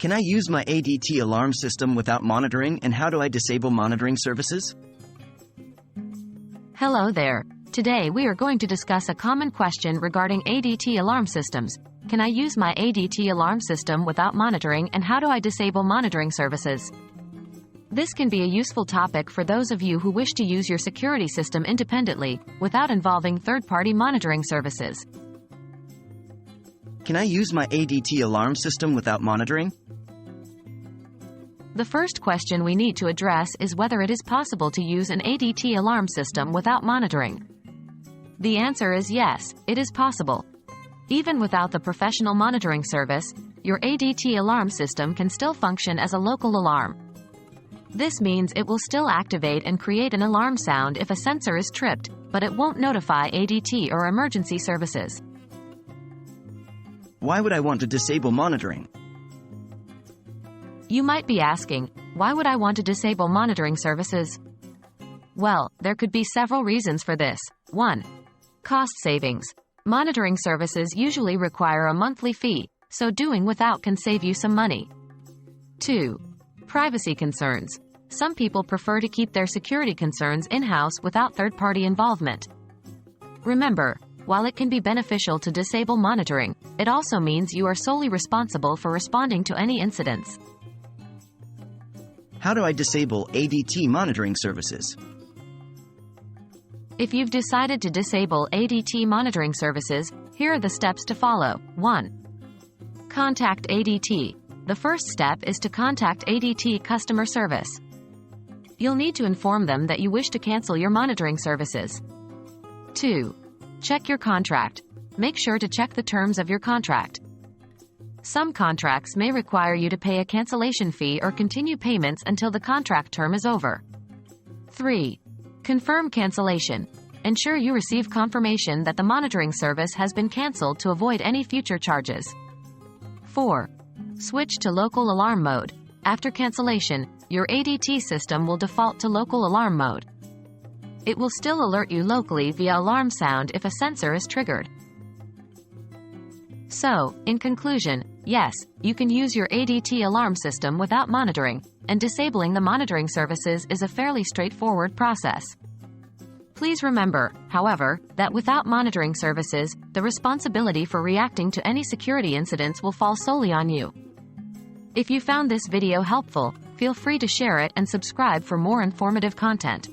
Can I use my ADT alarm system without monitoring, and how do I disable monitoring services? Hello there. Today we are going to discuss a common question regarding ADT alarm systems. Can I use my ADT alarm system without monitoring, and how do I disable monitoring services? This can be a useful topic for those of you who wish to use your security system independently, without involving third-party monitoring services. Can I use my ADT alarm system without monitoring? The first question we need to address is whether it is possible to use an ADT alarm system without monitoring. The answer is yes, it is possible. Even without the professional monitoring service, your ADT alarm system can still function as a local alarm. This means it will still activate and create an alarm sound if a sensor is tripped, but it won't notify ADT or emergency services. Why would I want to disable monitoring? You might be asking, why would I want to disable monitoring services? Well, there could be several reasons for this. 1. Cost savings. Monitoring services usually require a monthly fee, so doing without can save you some money. 2. Privacy concerns. Some people prefer to keep their security concerns in-house without third-party involvement. Remember, while it can be beneficial to disable monitoring, it also means you are solely responsible for responding to any incidents. How do I disable ADT monitoring services? If you've decided to disable ADT monitoring services, here are the steps to follow. 1. Contact ADT. The first step is to contact ADT customer service. You'll need to inform them that you wish to cancel your monitoring services. 2. Check your contract. Make sure to check the terms of your contract. Some contracts may require you to pay a cancellation fee or continue payments until the contract term is over. 3. Confirm cancellation. Ensure you receive confirmation that the monitoring service has been canceled to avoid any future charges. 4. Switch to local alarm mode. After cancellation, your ADT system will default to local alarm mode. It will still alert you locally via alarm sound if a sensor is triggered. So, in conclusion, yes, you can use your ADT alarm system without monitoring, and disabling the monitoring services is a fairly straightforward process. Please remember, however, that without monitoring services, the responsibility for reacting to any security incidents will fall solely on you. If you found this video helpful, feel free to share it and subscribe for more informative content.